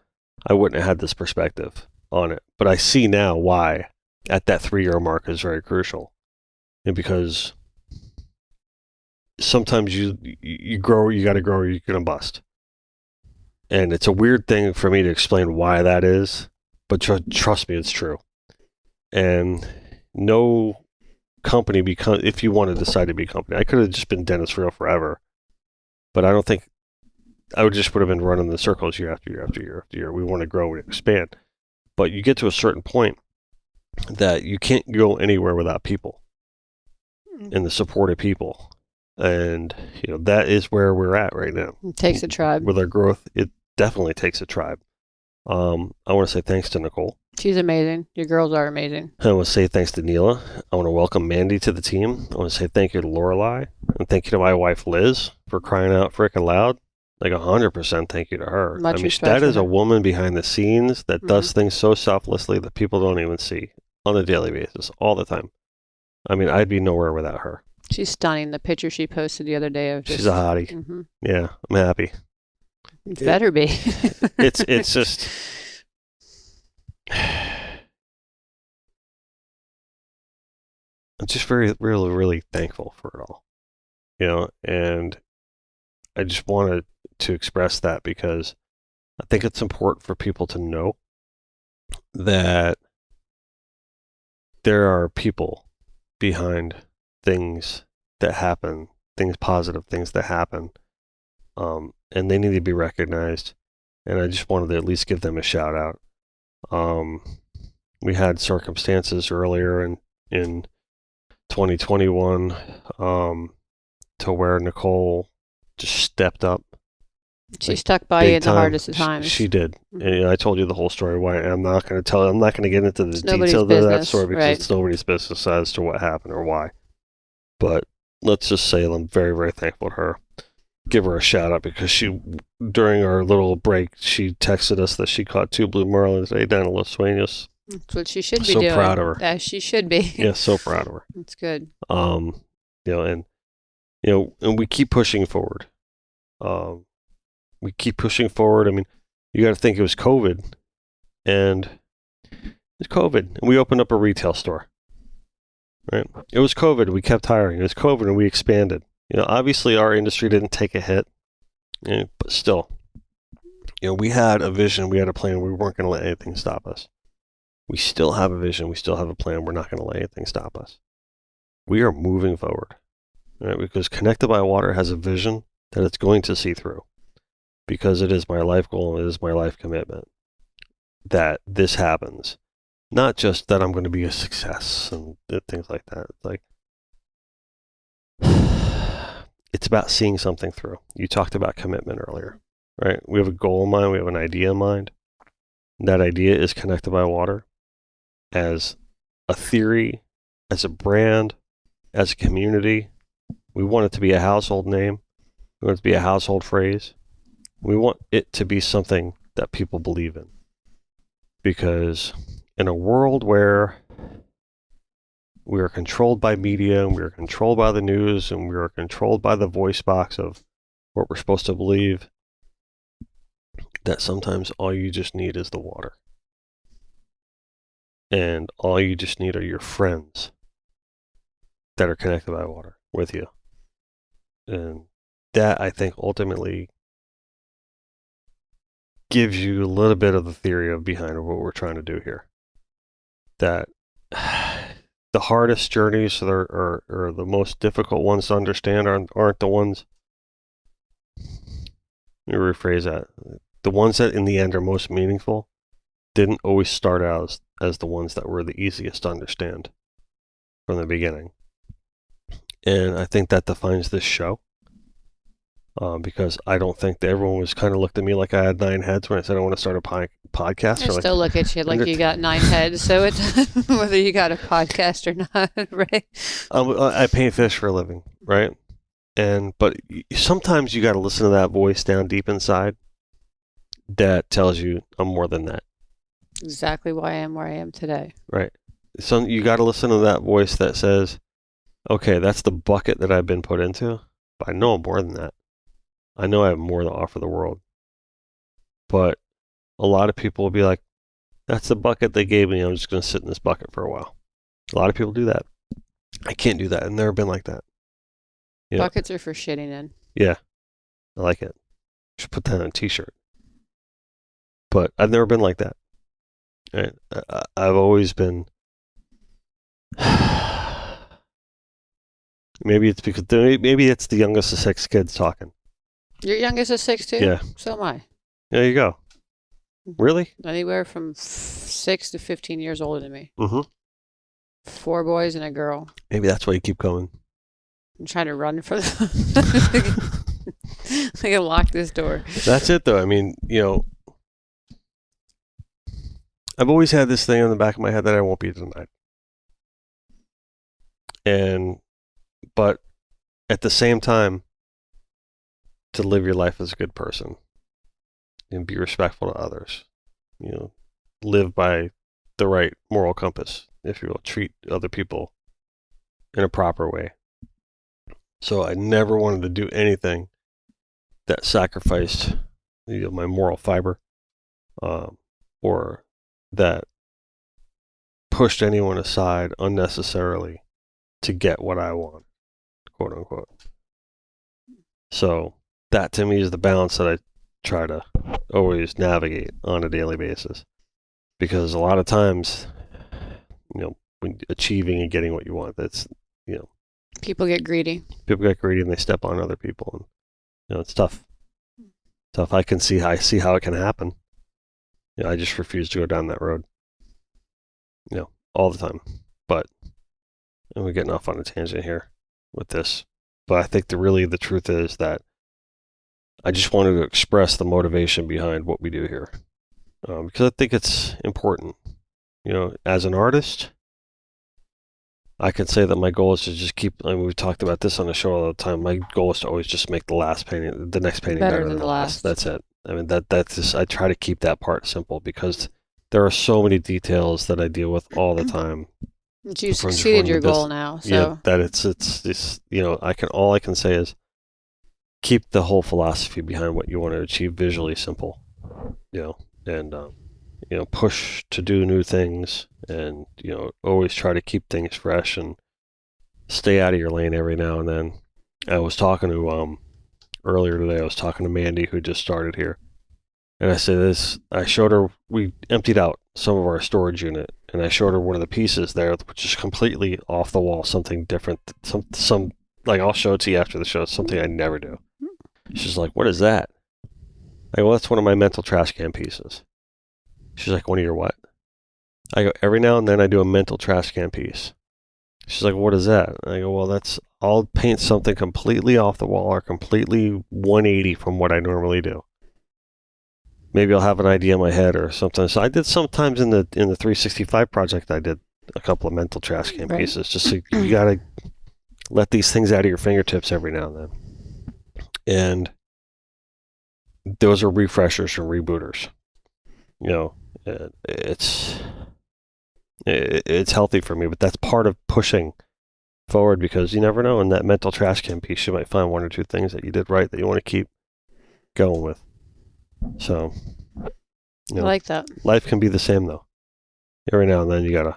I wouldn't have had this perspective on it. But I see now why at that 3-year mark is very crucial. And because sometimes you grow, you got to grow or you're going to bust. And it's a weird thing for me to explain why that is, but trust me, it's true. And no company if you want to decide to be a company, I could have just been Dennis Friel forever, but I don't think I would have been running the circles year after year after year after year. We want to grow and expand, but you get to a certain point that you can't go anywhere without people and the support of people. And, that is where we're at right now. It takes a tribe. With our growth, it definitely takes a tribe. I want to say thanks to Nicole. She's amazing. Your girls are amazing. I want to say thanks to Neela. I want to welcome Mandy to the team. I want to say thank you to Lorelei. And thank you to my wife, Liz, for crying out frickin' loud. Like 100% thank you to her. Much respect that is for a her. woman behind the scenes that does things so selflessly that people don't even see on a daily basis, all the time. I mean, I'd be nowhere without her. She's stunning. The picture she posted the other day of just... She's a hottie. Yeah, I'm happy. It better be. It's just... I'm just very, really, really thankful for it all. And I just wanted to express that because I think it's important for people to know that there are people behind things that happen, positive things that happen, and they need to be recognized. And I just wanted to at least give them a shout out. We had circumstances earlier in 2021 to where Nicole just stepped up. She stuck by you in the hardest of times. She did. And I told you the whole story. Why I'm not going to get into the details of that story because it's nobody's business as to what happened or why. But let's just say I'm very, very thankful to her. Give her a shout out because during our little break, she texted us that she caught 2 blue marlins down in Los Sueños. That's what she should be doing. So proud of her. As she should be. Yeah, so proud of her. That's good. And we keep pushing forward. We keep pushing forward. I mean, you got to think it was COVID, and it's COVID, and we opened up a retail store. Right? It was COVID. We kept hiring. It was COVID, and we expanded. Obviously, our industry didn't take a hit, but still, we had a vision. We had a plan. We weren't going to let anything stop us. We still have a vision. We still have a plan. We're not going to let anything stop us. We are moving forward, right? Because Connected by Water has a vision that it's going to see through. Because it is my life goal and it is my life commitment that this happens. Not just that I'm going to be a success and things like that. It's like, it's about seeing something through. You talked about commitment earlier, right? We have a goal in mind. We have an idea in mind. That idea is Connected by Water as a theory as a brand, as a community. We want it to be a household name. We want it to be a household phrase. We want it to be something that people believe in. Because in a world where we are controlled by media, and we are controlled by the news, and we are controlled by the voice box of what we're supposed to believe, that sometimes all you just need is the water. And all you just need are your friends that are connected by water with you. And that, I think, ultimately gives you a little bit of the theory of behind what we're trying to do here. That the hardest journeys or the most difficult ones to understand aren't the ones. Let me rephrase that. The ones that in the end are most meaningful didn't always start out as the ones that were the easiest to understand from the beginning. And I think that defines this show. Because I don't think that everyone was kind of looked at me like I had 9 heads when I said I want to start a podcast. I still look at you like you got 9 heads, so it doesn't whether you got a podcast or not, right? I paint fish for a living, right? But sometimes you got to listen to that voice down deep inside that tells you I'm more than that. Exactly why I am where I am today. Right. So you got to listen to that voice that says, okay, that's the bucket that I've been put into, but I know I'm more than that. I know I have more to offer the world. But a lot of people will be like, that's the bucket they gave me. I'm just going to sit in this bucket for a while. A lot of people do that. I can't do that. I've never been like that. You know? Buckets are for shitting in. Yeah. I like it. Should put that on a t-shirt. But I've never been like that. Right? I've always been... maybe it's the youngest of 6 kids talking. Your youngest is 6 too? Yeah. So am I. There you go. Really? Anywhere from 6 to 15 years older than me. Mm-hmm. 4 boys and a girl. Maybe that's why you keep going. I'm trying to run for them. I can lock this door. That's it, though. I mean, I've always had this thing in the back of my head that I won't be denied. But at the same time, to live your life as a good person and be respectful to others, live by the right moral compass, if you will, treat other people in a proper way. So I never wanted to do anything that sacrificed my moral fiber, or that pushed anyone aside unnecessarily to get what I want, quote unquote. So that to me is the balance that I try to always navigate on a daily basis. Because a lot of times, when achieving and getting what you want, that's, people get greedy. People get greedy and they step on other people. And, it's tough. Tough. I see how it can happen. I just refuse to go down that road. All the time. And we're getting off on a tangent here with this. But I think the truth is that I just wanted to express the motivation behind what we do here. Because I think it's important. As an artist, I can say that my goal is to just keep, we've talked about this on the show all the time, my goal is to always just make the next painting better than the last. That's it. I mean, that's just, I try to keep that part simple because there are so many details that I deal with all the time. But you succeeded your goal now, so. Yeah, that it's all I can say is keep the whole philosophy behind what you want to achieve visually simple, and push to do new things, and always try to keep things fresh and stay out of your lane every now and then. I was talking to earlier today. I was talking to Mandy, who just started here, and I said this. I showed her, we emptied out some of our storage unit, and I showed her one of the pieces there, which is completely off the wall, something different. Some like, I'll show it to you after the show. It's something I never do. She's like, "What is that?" I go, "Well, that's one of my mental trash can pieces." She's like, "One of your what?" I go, "Every now and then I do a mental trash can piece." She's like, "What is that?" I go, "Well, I'll paint something completely off the wall or completely 180 from what I normally do. Maybe I'll have an idea in my head or something." So I did sometimes in the 365 project I did a couple of mental trash can Right. pieces. Just so you gotta let these things out of your fingertips every now and then. And those are refreshers and rebooters. You know, it's healthy for me, but that's part of pushing forward, because you never know, in that mental trash can piece you might find one or two things that you did right that you want to keep going with. So, I like that. life can be the same though. Every now and then you gotta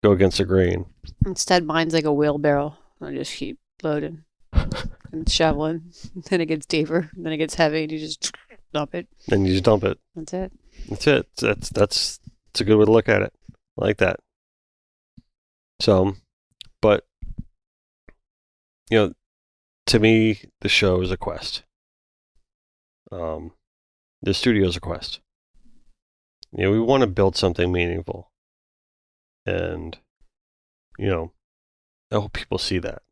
go against the grain. Instead, mine's like a wheelbarrow. I just keep loading and shoveling. Then it gets deeper. Then it gets heavy. And you just dump it. And you just dump it. That's it. That's it. That's a good way to look at it. I like that. So, but to me, the show is a quest. The studio is a quest. We want to build something meaningful, and I hope people see that.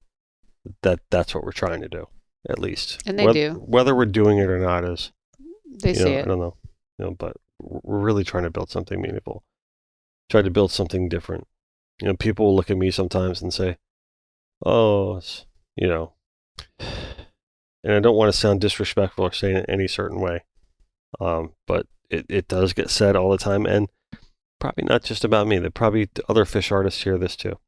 That's what we're trying to do, at least. And they do. Whether we're doing it or not is, they see it. I don't know. But we're really trying to build something meaningful. Try to build something different. People will look at me sometimes and say, "Oh, and I don't want to sound disrespectful or say it in any certain way, but it does get said all the time, and probably not just about me. That probably other fish artists hear this too.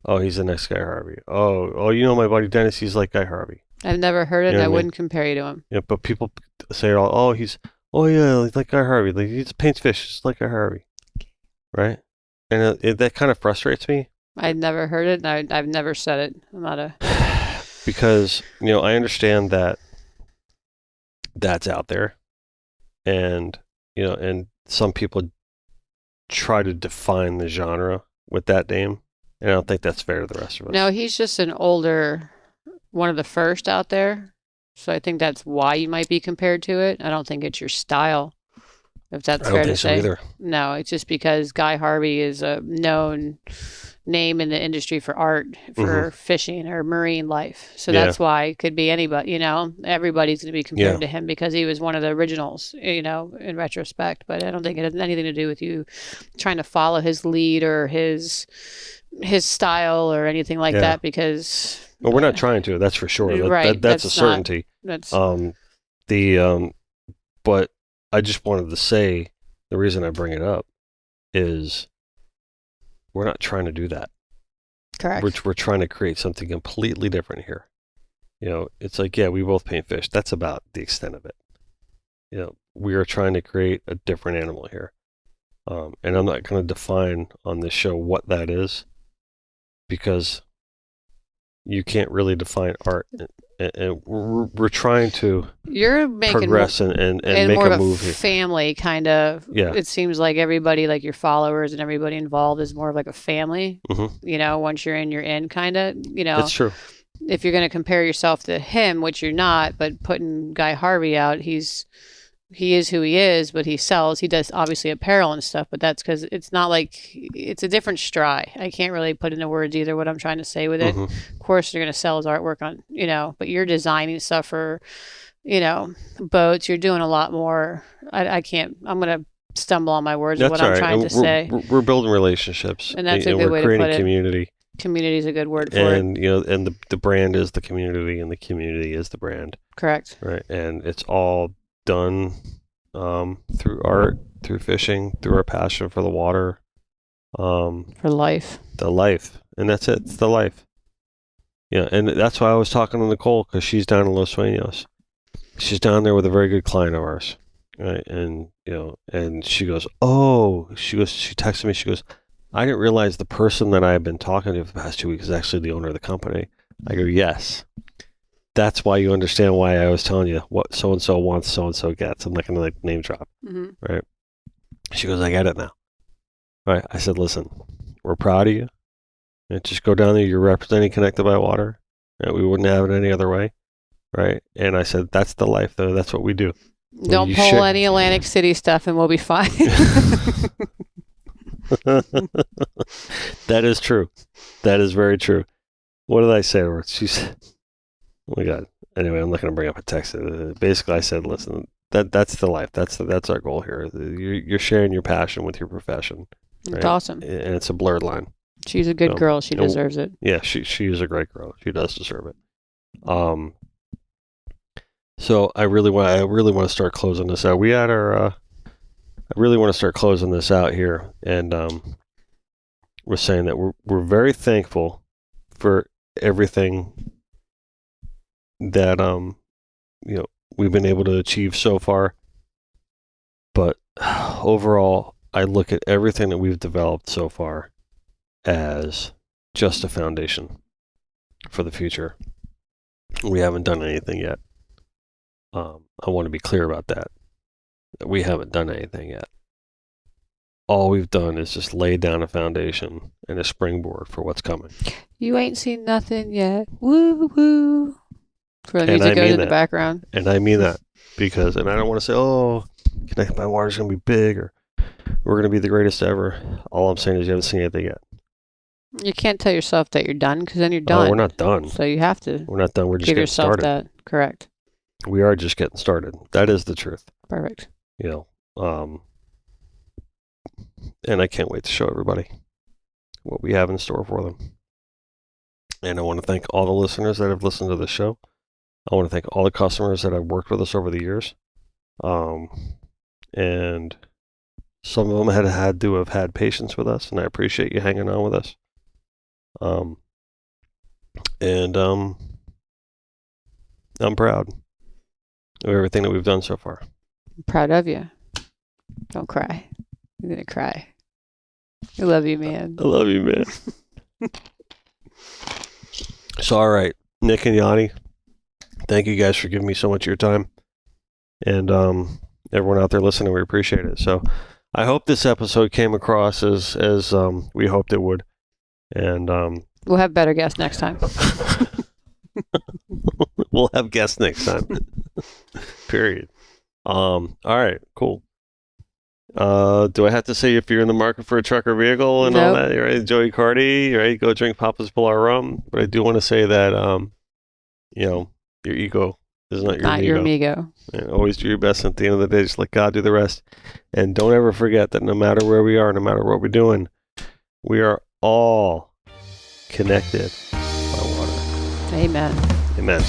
Oh, he's the next Guy Harvey. Oh, my buddy Dennis, he's like Guy Harvey. I've never heard it, and I wouldn't compare you to him. Yeah, but people say it all. Oh, he's like Guy Harvey. Like, he paints fish just like Guy Harvey, right? And that kind of frustrates me. I've never heard it, and I've never said it. I'm not a because I understand that that's out there, and and some people try to define the genre with that name, and I don't think that's fair to the rest of us. No, he's just an older, one of the first out there, so I think that's why you might be compared to it. I don't think it's your style, if that's fair to say. I don't think so either. No, it's just because Guy Harvey is a known name in the industry for art, for fishing or marine life. So that's why it could be anybody, everybody's going to be compared to him because he was one of the originals, in retrospect. But I don't think it has anything to do with you trying to follow his lead or his style or anything like that, because well, we're not trying to, that's for sure. Right. That's a certainty. That's but I just wanted to say, the reason I bring it up is we're not trying to do that. correct. We're trying to create something completely different here. It's like, we both paint fish. That's about the extent of it. We are trying to create a different animal here. And I'm not going to define on this show what that is, because you can't really define art. And we're trying to You're making progress and make more a of move a here. family kind of. Yeah. It seems like everybody, like your followers and everybody involved, is more of like a family. Once you're in, you're in, kind of. It's true. If you're going to compare yourself to him, which you're not, but putting Guy Harvey out, he is who he is, but he does obviously apparel and stuff, but that's because it's not like, it's a different stride. I can't really put into words either what I'm trying to say with it. Of course, they're going to sell his artwork on, but you're designing stuff for, boats. You're doing a lot more. I'm going to stumble on my words of what I'm trying to say. We're building relationships, and that's a good way to put it. We're creating community. Community is a good word for it. And, and the brand is the community, and the community is the brand. Correct. Right. And it's all done through art, through fishing, through our passion for the water, for life. The life, and that's it. It's the life. And that's why I was talking to Nicole, because she's down in Los Sueños. She's down there with a very good client of ours, right? And and she goes, she texted me. She goes, I didn't realize the person that I have been talking to for the past 2 weeks is actually the owner of the company. I go, yes. That's why you understand why I was telling you what so-and-so wants, so-and-so gets. I'm not going to name drop. Right? She goes, I get it now. Right? I said, listen, we're proud of you. And just go down there. You're representing Connected by Water. And we wouldn't have it any other way. Right? And I said, that's the life, though. That's what we do. Don't pull any Atlantic City stuff and we'll be fine. That is true. That is very true. What did I say to her? She said, oh my God. Anyway, I'm not going to bring up a text. Basically, I said, listen, that's the life. That's our goal here. You're sharing your passion with your profession. It's awesome. And it's a blurred line. She's a good girl. She deserves it. Yeah, she is a great girl. She does deserve it. So I really want to start closing this out. We had our I really want to start closing this out here, and we're saying that we're very thankful for everything that we've been able to achieve so far. But overall, I look at everything that we've developed so far as just a foundation for the future. We haven't done anything yet. I want to be clear about that. We haven't done anything yet. All we've done is just lay down a foundation and a springboard for what's coming. You ain't seen nothing yet. Woo woo. For the music goes in the background. And I mean that because, and I don't want to say, oh, Connected by Water is going to be big or we're going to be the greatest ever. All I'm saying is you haven't seen anything yet. You can't tell yourself that you're done because then you're done. Oh, we're not done. So you have to. We're not done. We're just give getting yourself started. That. Correct. We are just getting started. That is the truth. Perfect. And I can't wait to show everybody what we have in store for them. And I want to thank all the listeners that have listened to the show. I want to thank all the customers that have worked with us over the years. And some of them had to have had patience with us, and I appreciate you hanging on with us. I'm proud of everything that we've done so far. I'm proud of you. Don't cry. You're going to cry. I love you, man. I love you, man. So, all right, Nick and Yanni, thank you guys for giving me so much of your time. And everyone out there listening, we appreciate it. So I hope this episode came across as we hoped it would. And we'll have better guests next time. We'll have guests next time. Period. All right, cool. Do I have to say if you're in the market for a truck or vehicle and all that, right? Joey Cardi, right? Go drink Papa's Pilar rum. But I do want to say that, your ego is not your amigo. And always do your best. At the end of the day, just let God do the rest. And don't ever forget that no matter where we are, no matter what we're doing, we are all connected by water. Amen. Amen.